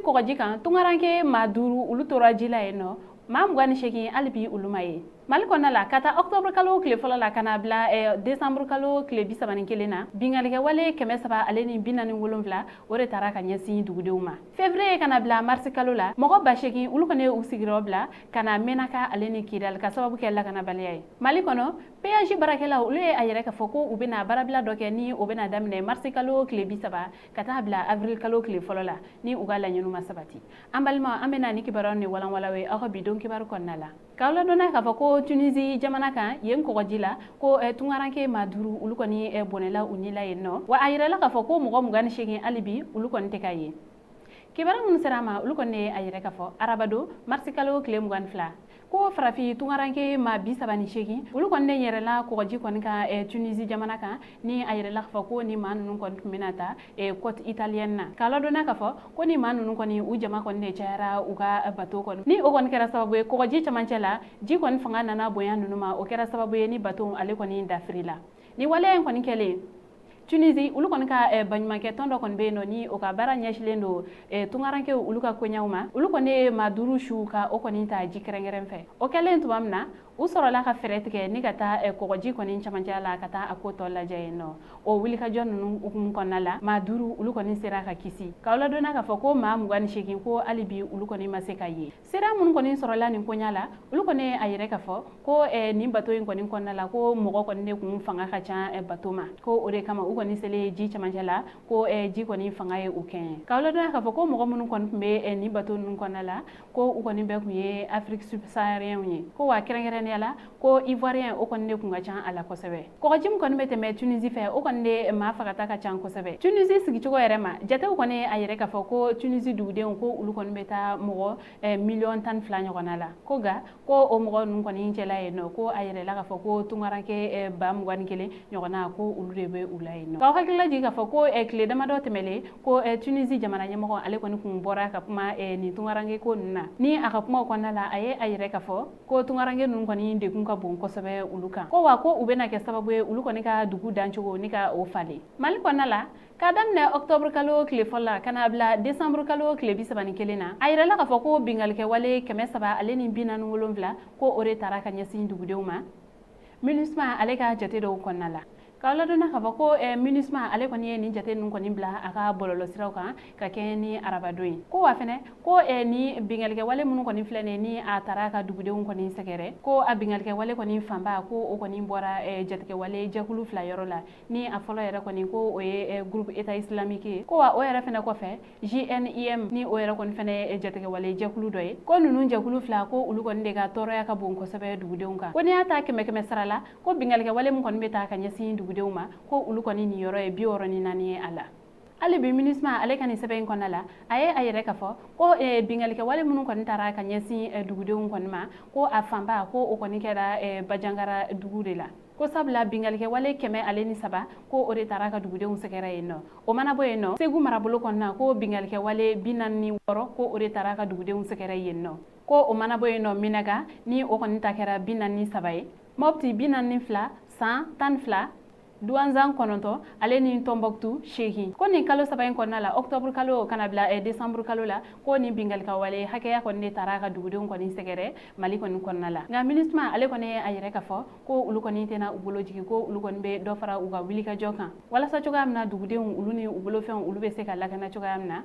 kogaji kan tungaranke maduru ulu tora jila eno ma mugani sheki alibi ulumaye Mali kɔnɔna la ka taa octobre kalo tile fɔlɔ la kana bila décembre kalo tile 31 na bingalikɛ wale 300 ale ni 47 o de taara ka ɲɛsin dugudenw ma février kana bila mars kalo la mɔgɔ 80 olu kɔni u sigirɔ bila kana menaka ale ni kidal ka sababu kɛ lakanabaliya ye Mali kɔnɔ péage barakɛlaw olu ye a yɛrɛ ka fɔ ko u bɛna barabila dɔ kɛ ni o bɛna daminɛ mars kalo tile 30 ka taa bila avril kalo tile fɔlɔ la ni u ka laɲiniw ma sabati an balima an bɛna ni kibaruyaw ni walanwalaw ye aw ka bidon kibaru kɔnɔna la k'aw ladɔnna k'a fɔ ko Tunisie jamana kan yen kɔgɔji la ko tungaranke maduru olu kɔni bɔnɛla u nila yen nɔ wa a yirala k'a fɔ ko mɔgɔ 28 alibi olu kɔni tɛ ka ye kibaru minnu sera ma olu kɔni a yɛrɛ k'a fɔ arabado mars kalo tile 22 ko farafi tungaranke ma 38 olu kɔni yɛrɛla kɔgɔji kɔni ka Tunisie jamana kan ni a yɛrɛla k'a fɔ ko ni maa ninnu kɔni tun bɛna ta côte italienne na k'a ladɔnna k'a fɔ ko ni maa ninnu kɔni u jama kɔni de cayara u ka bateau kɔni ni o kɔni kɛra sababu ye kɔgɔji camancɛ la ji kɔni fanga nana bonya ninnu ma o kɛra sababu ye ni bateau ale kɔni dafirila ni waleya in kɔni kɛlen Tunisie olu kɔni ka baɲumankɛ tɔn dɔ kɔni bɛ yen nɔ ni o ka baara ɲɛsilen don tungarankew olu ka koɲaw ma olu kɔni maduru su ka o kɔni ta ji kɛrɛnkɛrɛn fɛ o kɛlen tuma min na u sɔrɔla ka fɛrɛ tigɛ ni ka taa kɔgɔji kɔni camancɛ la ka taa a ko tɔ lajɛ yen nɔ o wulikajɔ ninnu hukumu kɔnɔna la maduru olu kɔni sera ka kisi k'aw ladɔnna k'a fɔ ko maa 28 ko hali bi olu kɔni ma se ka ye sera minnu kɔni sɔrɔla nin koɲa la olu kɔni a yɛrɛ k'a fɔ ko nin bateau in kɔni kɔnɔna la ko mɔgɔ kɔni de kun fanga ka ca bateau ma ko o de kama u kɔni selen ji camancɛ la ko ji kɔni fanga ye u kɛɲɛ k'aw ladɔnna k'a fɔ ko mɔgɔ minnu kɔni tun bɛ nin bateau ninnu kɔnɔna la ko u kɔni bɛɛ kun ye Afrique subsaharienne ye ko wa kɛrɛnkɛrɛnnenya la ko ivoirien o kɔni de kun ka ca a la kosɛbɛ kɔgɔji min kɔni bɛ tɛmɛ Tunisie fɛ o kɔni de maa fagata ka ca kosɛbɛ Tunisie sigicogo yɛrɛ ma jatew kɔni a yɛrɛ k'a fɔ ko Tunisie dugudenw ko olu kɔni bɛ taa mɔgɔ miliyɔn 12 ɲɔgɔnna la ko nka ko o mɔgɔ ninnu kɔni cɛla yen nɔ ko a yɛrɛla k'a fɔ ko tungaranke 21 ɲɔgɔnna ko olu de bɛ u la yen nɔ k'aw hakilila jigin k'a fɔ ko tile damadɔ tɛmɛlen ko Tunisie jamana ɲɛmɔgɔ ale kɔni kun bɔra ka kuma nin tungaranke ko ninnu na ni a ka kumaw kɔnɔna la a ye a yɛrɛ k'a fɔ ko tungaranke ninnu kɔni degun ka bon kosɛbɛ olu kan ko wa ko u bɛna kɛ sababu ye olu kɔni ka dugu dancogo ni ka o falen Mali kɔnɔna la k'a daminɛ octobre kalo tile fɔlɔ la kana bila décembre kalo tile 31 na a yirala k'a fɔ ko bingalikɛ wale 300 ale ni 47 ko o de taara ka ɲɛsin dugudenw ma MINUSMA ale ka jate dɔw kɔnɔna la k'aw ladɔnna k'a fɔ ko MINUSMA ale kɔni ye nin jate ninnu kɔni bila a ka bɔlɔlɔsiraw kan ka kɛɲɛ ni arabado ye ko wa fɛnɛ ko ni bingalikɛ wale minnu kɔni filɛ nin ni a taara ka dugudenw kɔni sɛgɛrɛ ko a bingalikɛ wale kɔni fanba ko o kɔni bɔra jatigɛ wale jɛkulu fila yɔrɔ la ni a fɔlɔ yɛrɛ kɔni ko o ye groupe état islamique ye ko wa o yɛrɛ fɛnɛ kɔfɛ JNIM ni o yɛrɛ kɔni fɛnɛ jatigɛ wale jɛkulu dɔ ye ko ninnu jɛkulu fila ko olu kɔni de ka tɔɔrɔya ka bon kosɛbɛ dugudenw kan ko n'i y'a ta 100 sara la ko bingalikɛ wale min kɔni bɛ taa ka ɲɛsin dugudenw ma ko olu kɔni nin yɔrɔ ye 64 ye a la hali bi MINUSMA ale ka nin sɛbɛn in kɔnɔna la a ye a yɛrɛ k'a fɔ ko bingalikɛ wale minnu kɔni taara ka ɲɛsin dugudenw kɔni ma ko a fanba ko o kɔni kɛra Bajangara dugu de la ko sabula bingalikɛ wale 103 ko o de taara ka dugudenw sɛgɛrɛ yen nɔ o mana bɔ yen nɔ Segu marabolo kɔnɔna ko bingalikɛ wale 46 ko o de taara ka dugudenw sɛgɛrɛ yen nɔ ko o mana bɔ yen nɔ Minaga ni o kɔni ta kɛra 43 ye Mopti 42 San 12 Douanzan 9 ale ni Tombouctou 8 ko nin kalo saba in kɔnɔna la octobre kalo kana bila décembre kalo la ko ni bingalikɛ wale hakɛya kɔni de taara ka dugudenw kɔni sɛgɛrɛ Mali kɔni kɔnɔna la nka MINUSMA ale kɔni a yɛrɛ k'a fɔ ko olu kɔni tɛna u bolo jigin ko olu kɔni bɛ dɔ fara u ka wulikajɔ kan walasa cogoya min na dugudenw olu ni u bolofɛnw olu bɛ se ka lakana cogoya min na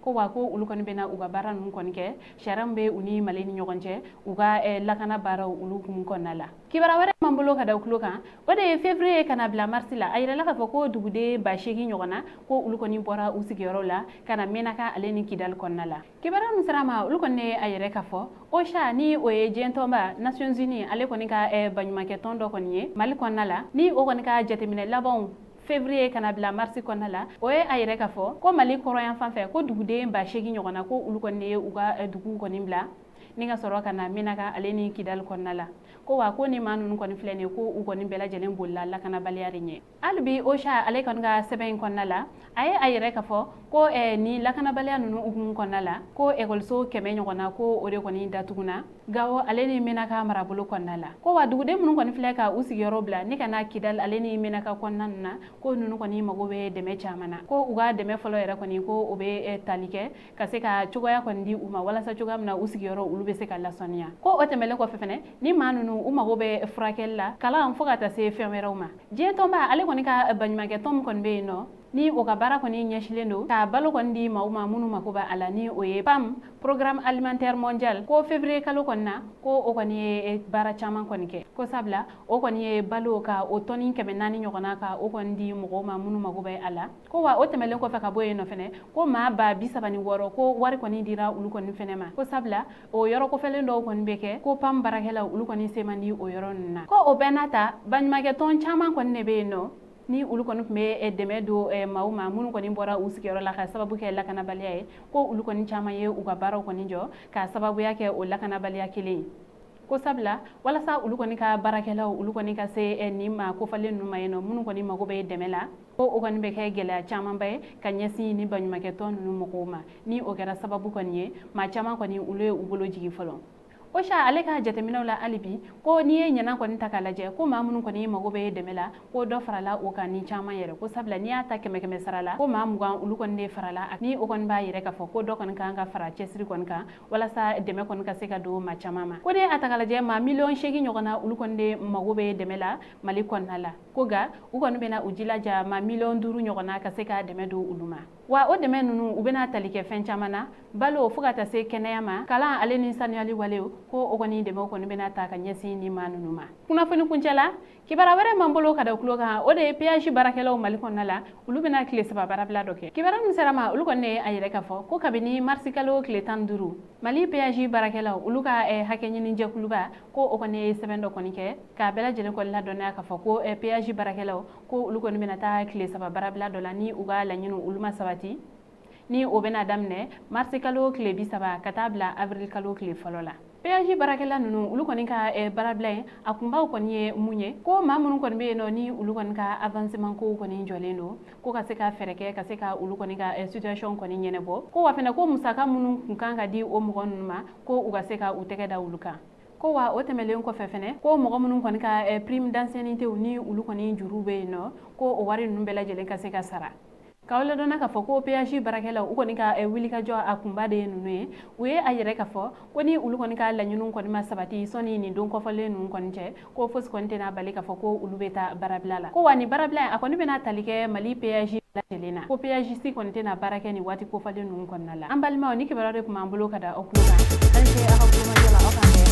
ko wa ko olu kɔni bɛna u ka baara ninnu kɔni kɛ sariya min bɛ u ni Mali ni ɲɔgɔn cɛ u ka lakana baaraw olu hukumu kɔnɔna la kibara wɛrɛ m'an bolo ka da u tulo kan o de ye février kana bila mars la a yirala k'a fɔ ko duguden 80 ɲɔgɔnna ko olu kɔni bɔra u sigiyɔrɔ la kana Menaka ale ni Kidal kɔnɔna la kibara min sera ma olu kɔni a yɛrɛ k'a fɔ OCHA ni o ye diɲɛ tɔnba Nations Unies ale kɔni ka baɲumankɛ tɔn dɔ kɔni ye Mali kɔnɔna la ni o kɔni ka jateminɛ labanw février kana bila mars kɔnɔna la o ye a yɛrɛ k'a fɔ ko Mali kɔrɔyan fan fɛ ko duguden 80 ɲɔgɔnna ko olu kɔni ye u ka dugu kɔni bila ni ka sɔrɔ ka na Menaka ale ni Kidal kɔnɔna la ko wa ko ni maa ninnu kɔni filɛ nin ye ko u kɔni bɛɛ lajɛlen bolila lakanabaliya de ɲɛ hali bi OCHA ale kɔni ka sɛbɛn in kɔnɔna la a ye a yɛrɛ k'a fɔ ko ni lakanabaliya ninnu hukumu kɔnɔna la ko ekɔliso 100 ɲɔgɔnna ko o de kɔni datuguna Gawo ale ni Menaka marabolo kɔnɔna la ko wa duguden minnu kɔni filɛ ka u sigiyɔrɔ bila ne kana Kidal ale ni Menaka kɔnɔna na ko ninnu kɔni mago bɛ dɛmɛ caman na ko u ka dɛmɛ fɔlɔ yɛrɛ kɔni ko o bɛ tali kɛ ka se ka cogoya kɔni di u ma walasa cogoya min na u sigiyɔrɔ olu bɛ se ka lasaniya ko o tɛmɛlen kɔfɛ fɛnɛ ni maa ninnu u mago bɛ furakɛli la kalan fo ka taa se fɛn wɛrɛw ma diɲɛ tɔnba ale kɔni ka baɲumankɛ tɔn min kɔni bɛ yen nɔ ni o ka baara kɔni ɲɛsilen don ka balo kɔni di maaw ma minnu mako bɛ a la ni o ye PAM Programme Alimentaire Mondial ko février kalo kɔni na ko o kɔni ye baara caman kɔni kɛ ko sabula o kɔni ye balo ka o tɔni 400 ɲɔgɔnna ka o kɔni di mɔgɔw ma minnu mako bɛ a la ko wa o tɛmɛlen kɔfɛ ka bɔ yen nɔ fɛnɛ ko maa ba 36 ko wari kɔni dira olu kɔni fɛnɛ ma ko sabula o yɔrɔ kofɛlen dɔw kɔni bɛ kɛ ko PAM baarakɛlaw olu kɔni se man di o yɔrɔ ninnu na ko o bɛɛ n'a ta baɲumankɛ tɔn caman kɔni de bɛ yen nɔ ni olu kɔni tun bɛ dɛmɛ don maaw ma minnu kɔni bɔra u sigiyɔrɔ la ka sababu kɛ lakanabaliya ye ko olu kɔni caman ye u ka baaraw kɔni jɔ ka sababuya kɛ o lakanabaliya kelen ko sabula walasa olu kɔni ka baarakɛlaw olu kɔni ka se nin ma kofalen ninnu ma yen nɔ minnu kɔni mago bɛ dɛmɛ la ko o kɔni bɛ kɛ gɛlɛya camanba ye ka ɲɛsin ni baɲumankɛ tɔn ninnu mɔgɔw ma ni o kɛra sababu kɔni ye maa caman kɔni olu ye u bolo jigi fɔlɔ OCHA ale ka jateminɛw la hali bi ko n'i ye ɲana kɔni ta k'a lajɛ ko maa minnu kɔni mago bɛ dɛmɛ la ko dɔ farala o kan ni caman yɛrɛ ko sabula n'i y'a ta 100 sara la ko maa 20 olu kɔni de farala ni o kɔni b'a yɛrɛ k'a fɔ ko dɔ kɔni kan ka fara cɛsiri kɔni kan walasa dɛmɛ kɔni ka se ka don maa caman ma ko ne a ta k'a lajɛ maa 8,000,000 ɲɔgɔnna olu kɔni de mago bɛ dɛmɛ la Mali kɔnɔna la ko nka u kɔni bɛna u jilaja maa 5,000,000 ɲɔgɔnna ka se ka dɛmɛ don olu ma wa o dɛmɛ ninnu u bɛna tali kɛ fɛn caman na balo fo ka taa se kɛnɛya ma kalan ale ni sanuyali walew ko o kɔni dɛmɛ kɔni bɛna ta ka ɲɛsin ni maa ninnu ma kunnafoni kuncɛ la kibara wɛrɛ man bolo ka da tulo kan o de ye PAJ baarakɛlaw Mali kɔnɔna la olu bɛna tile 3 baarabila dɔ kɛ kibara min sera ma olu kɔni de a yɛrɛ k'a fɔ ko kabini marisi kalo tile 15 Mali PAJ baarakɛlaw olu ka hakɛ ɲini jɛkuluba ko o kɔni ye sɛbɛn dɔ kɔni kɛ k'a bɛɛ lajɛlen kɔni ladɔnniya k'a fɔ ko PAJ baarakɛlaw ko olu kɔni bɛna taa tile 3 baarabila dɔ la ni u ka laɲiniw olu ma sabati ni o bɛna daminɛ marisi kalo tile 30 ka taa bila avril kalo tile fɔlɔ la PAJ baarakɛla ninnu olu kɔni ka baarabila in a kunbaw kɔni ye mun ye ko maa minnu kɔni bɛ yen nɔ ni olu kɔni ka avancement kow kɔni jɔlen don ko ka se ka fɛɛrɛ kɛ ka se ka olu kɔni ka situation kɔni ɲɛnabɔ ko wa fɛnɛ ko musaka minnu kun kan ka di o mɔgɔ ninnu ma ko u ka se ka u tɛgɛ da olu kan ko wa o tɛmɛlen kɔfɛ fɛnɛ ko mɔgɔ minnu kɔni ka prime d'ancienneté ni olu kɔni juru bɛ yen nɔ ko o wari ninnu bɛɛ lajɛlen ka se ka sara k'aw ladɔnna k'a fɔ ko PAJ baarakɛlaw u kɔni ka wulikajɔ a kunba de ye ninnu ye u ye a yɛrɛ k'a fɔ ko ni olu kɔni ka laɲiniw kɔni ma sabati sɔnni nin don kɔfɔlen ninnu kɔni cɛ ko fosi kɔni tɛna bali k'a fɔ ko olu bɛ taa baarabila la ko wa nin baarabila a kɔni bɛna tali kɛ Mali PAJ lajɛlen na ko PAJC kɔni tɛna baara kɛ nin waati kofɔlen ninnu kɔnɔna la an balimaw ni kibaruya de tun b'an bolo ka da aw kulo kan hali aw ka kulomajɔ la aw kan